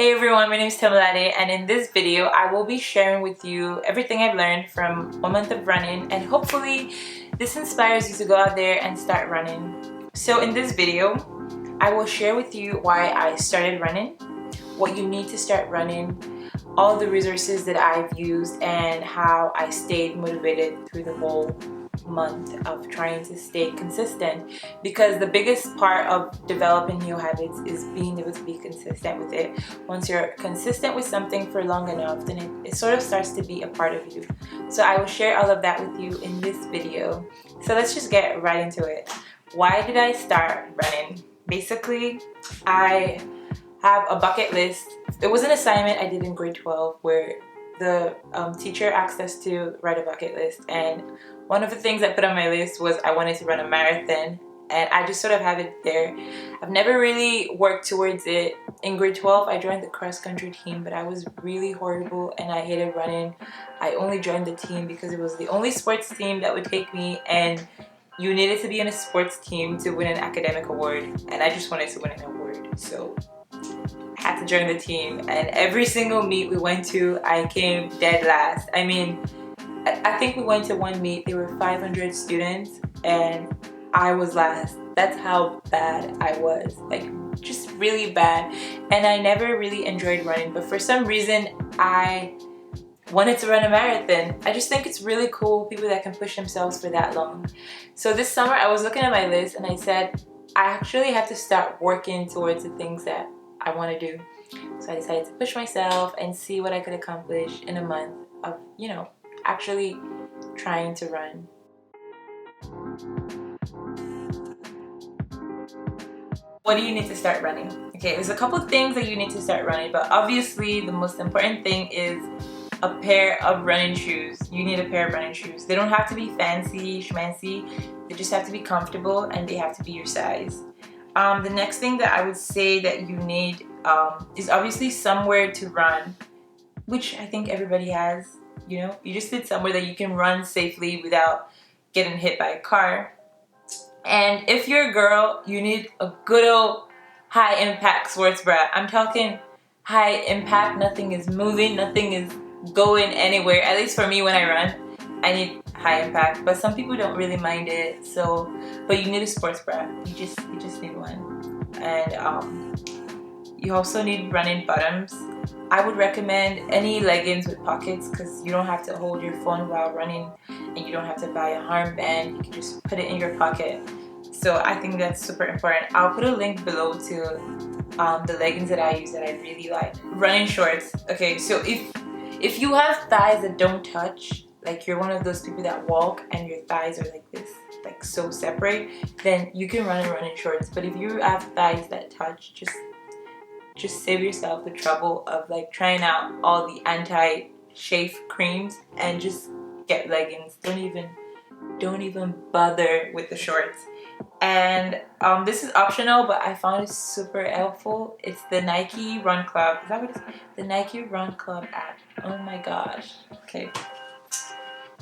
Hey everyone, my name is Tamalade, and in this video I will be sharing with you everything I've learned from 1 month of running, and hopefully this inspires you to go out there and start running. So in this video I will share with you why I started running, what you need to start running, all the resources that I've used, and how I stayed motivated through the whole month of trying to stay consistent, because the biggest part of developing new habits is being able to be consistent with it. Once you're consistent with something for long enough, then it sort of starts to be a part of you. So I will share all of that with you in this video. So let's just get right into it. Why did I start running? Basically, I have a bucket list. It was an assignment I did in grade 12 where the teacher asked us to write a bucket list, and one of the things I put on my list was I wanted to run a marathon, and I just sort of have it there. I've never really worked towards it. In grade 12 I joined the cross-country team, but I was really horrible and I hated running. I only joined the team because it was the only sports team that would take me, and you needed to be in a sports team to win an academic award, and I just wanted to win an award, so I had to join the team. And every single meet we went to, I came dead last. I mean, I think we went to one meet, there were 500 students and I was last. That's how bad I was, like just really bad. And I never really enjoyed running, but for some reason I wanted to run a marathon. I just think it's really cool, people that can push themselves for that long. So this summer I was looking at my list and I said, I actually have to start working towards the things that I want to do. So I decided to push myself and see what I could accomplish in a month of, actually trying to run. What do you need to start running? Okay, there's a couple of things that you need to start running, but obviously the most important thing is a pair of running shoes. You need a pair of running shoes. They don't have to be fancy, schmancy. They just have to be comfortable and they have to be your size. The next thing that I would say that you need is obviously somewhere to run, which I think everybody has. You just need somewhere that you can run safely without getting hit by a car. And if you're a girl, you need a good old high impact sports bra. I'm talking high impact, nothing is moving, nothing is going anywhere. At least for me, when I run, I need high impact, but some people don't really mind it. So, but you need a sports bra. You just need one. And you also need running bottoms. I would recommend any leggings with pockets, because you don't have to hold your phone while running and you don't have to buy a armband. You can just put it in your pocket. So I think that's super important. I'll put a link below to the leggings that I use that I really like. Running shorts. Okay, so if you have thighs that don't touch, like you're one of those people that walk and your thighs are like this, like so separate, then you can run in running shorts. But if you have thighs that touch, just save yourself the trouble of like trying out all the anti-chafe creams and just get leggings. Don't even bother with the shorts. And this is optional, but I found it super helpful. It's the Nike Run Club. Is that what it's? The Nike Run Club app. Oh my gosh. Okay.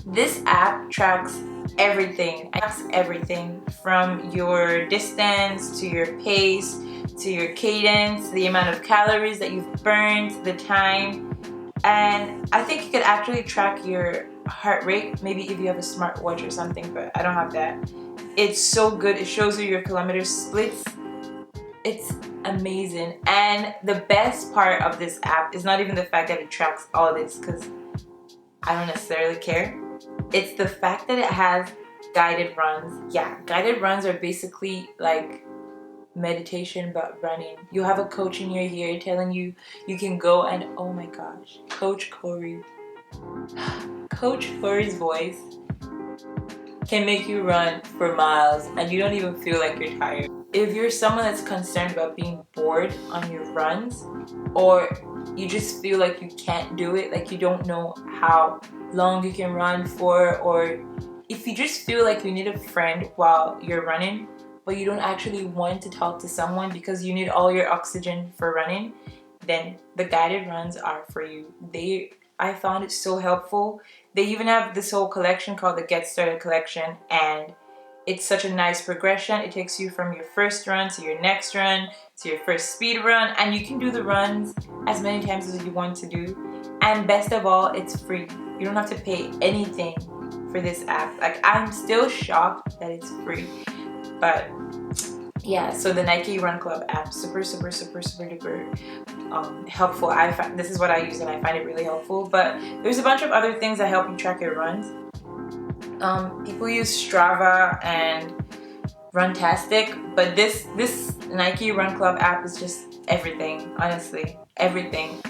This app tracks everything. It tracks everything from your distance to your pace, to your cadence, the amount of calories that you've burned, the time. And I think you could actually track your heart rate, maybe if you have a smartwatch or something, but I don't have that. It's so good. It shows you your kilometer splits. It's amazing. And the best part of this app is not even the fact that it tracks all this, because I don't necessarily care. It's the fact that it has guided runs. Yeah, guided runs are basically like meditation but running. You have a coach in your ear telling you you can go, and oh my gosh, Coach Corey's voice can make you run for miles and you don't even feel like you're tired. If you're someone that's concerned about being bored on your runs, or you just feel like you can't do it, like you don't know how long you can run for, or if you just feel like you need a friend while you're running but you don't actually want to talk to someone because you need all your oxygen for running, then the guided runs are for you. I found it so helpful. They even have this whole collection called the Get Started collection, and it's such a nice progression. It takes you from your first run to your next run to your first speed run, and you can do the runs as many times as you want to do. And best of all, it's free. You don't have to pay anything for this app. Like, I'm still shocked that it's free. But yeah, so the Nike Run Club app, super duper helpful. This is what I use and I find it really helpful. But there's a bunch of other things that help you track your runs. People use Strava and Runtastic, but this Nike Run Club app is just everything, honestly. Everything.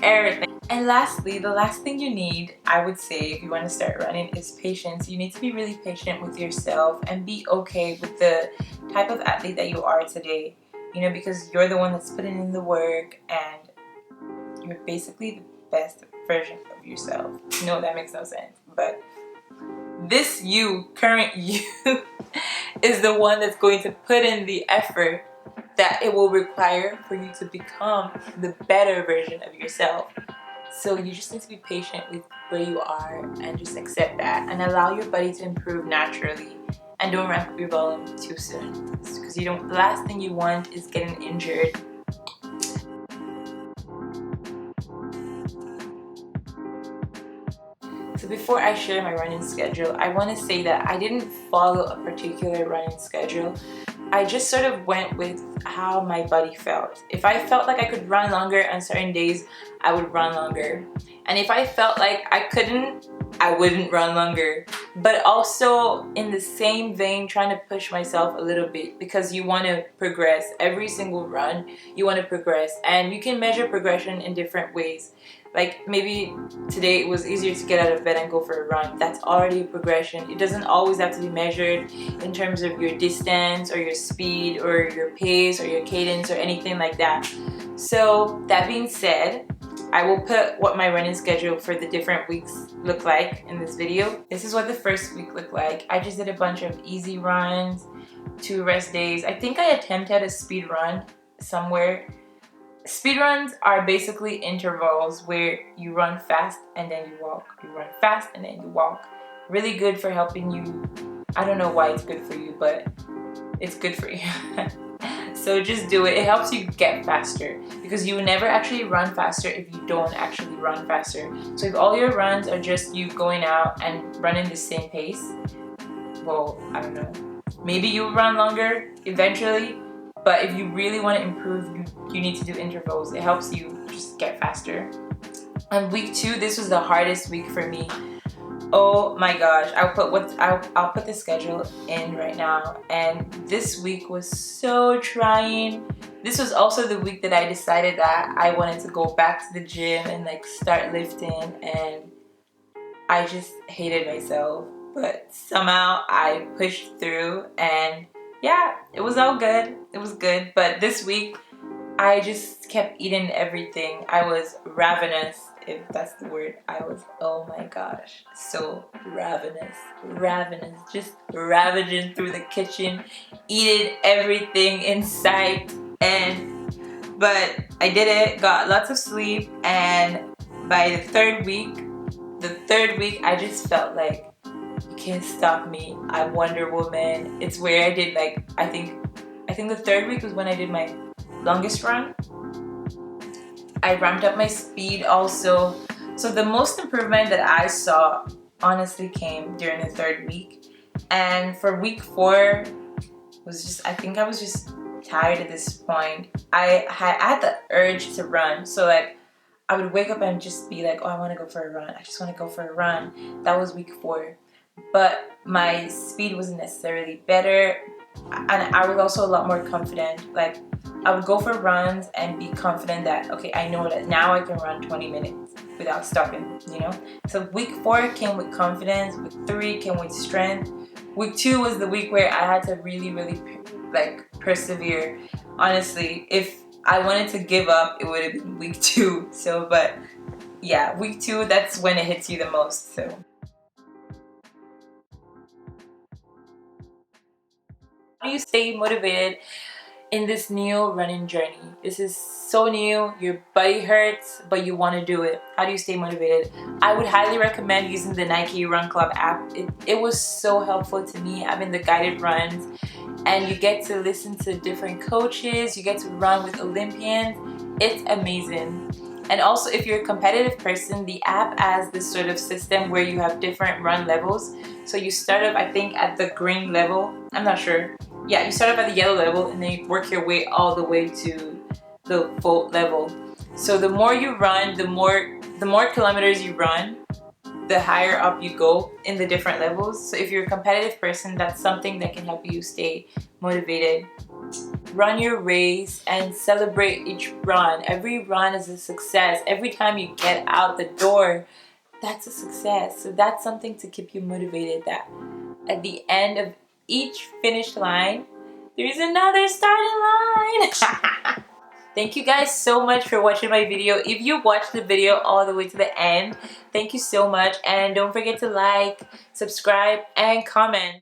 And lastly, the last thing you need, I would say, if you want to start running, is patience. You need to be really patient with yourself and be okay with the type of athlete that you are today. You know, because you're the one that's putting in the work and you're basically the best version of yourself. No, that makes no sense. But this current you, is the one that's going to put in the effort that it will require for you to become the better version of yourself. So you just need to be patient with where you are and just accept that and allow your body to improve naturally, and don't ramp up your volume too soon, because the last thing you want is getting injured. So before I share my running schedule, I want to say that I didn't follow a particular running schedule. I just sort of went with how my body felt. If I felt like I could run longer on certain days, I would run longer. And if I felt like I couldn't, I wouldn't run longer. But also in the same vein, trying to push myself a little bit, because you want to progress. Every single run, you want to progress. And you can measure progression in different ways. Like, maybe today it was easier to get out of bed and go for a run. That's already a progression. It doesn't always have to be measured in terms of your distance or your speed or your pace or your cadence or anything like that. So that being said, I will put what my running schedule for the different weeks look like in this video. This is what the first week looked like. I just did a bunch of easy runs, 2 rest days. I think I attempted a speed run somewhere. Speed runs are basically intervals where you run fast and then you walk. You run fast and then you walk. Really good for helping you. I don't know why it's good for you, but it's good for you. So just do it. It helps you get faster, because you will never actually run faster if you don't actually run faster. So if all your runs are just you going out and running the same pace, well, I don't know. Maybe you'll run longer eventually. But if you really want to improve, you need to do intervals. It helps you just get faster. On week 2, this was the hardest week for me. Oh my gosh, I'll put the schedule in right now. And this week was so trying. This was also the week that I decided that I wanted to go back to the gym and like start lifting, and I just hated myself. But somehow I pushed through, and yeah, it was all good. It was good. But this week, I just kept eating everything. I was ravenous, if that's the word. I was, oh my gosh, so ravenous. Just ravaging through the kitchen, eating everything in sight. But I did it, got lots of sleep, and by the third week, I just felt like, you can't stop me. I'm Wonder Woman. It's where I did, like, I think the third week was when I did my longest run. I ramped up my speed also. So the most improvement that I saw honestly came during the third week. And for week 4 was just, I think I was just tired at this point. I had the urge to run. So like, I would wake up and just be like, oh, I want to go for a run. I just want to go for a run. That was week 4. But my speed wasn't necessarily better, and I was also a lot more confident. Like, I would go for runs and be confident that, okay, I know that now I can run 20 minutes without stopping, you know? So week 4 came with confidence, week 3 came with strength. Week 2 was the week where I had to really like persevere. Honestly, if I wanted to give up, it would have been week 2. So, but yeah, week 2, that's when it hits you the most, so. How do you stay motivated in this new running journey. This is so new, your body hurts, but you want to do it. How do you stay motivated? I would highly recommend using the Nike Run Club app. It was so helpful to me having the guided runs, and you get to listen to different coaches, you get to run with Olympians. It's amazing. And also, if you're a competitive person, the app has this sort of system where you have different run levels. So you start up, I think, at the green level. I'm not sure. Yeah, you start up at the yellow level and then you work your way all the way to the full level. So the more you run, the more kilometers you run, the higher up you go in the different levels. So if you're a competitive person, that's something that can help you stay motivated. Run your race and celebrate each run. Every run is a success. Every time you get out the door, that's a success. So that's something to keep you motivated, that at the end of each finish line, there's another starting line. Thank you guys so much for watching my video. If you watched the video all the way to the end, thank you so much. And don't forget to like, subscribe, and comment.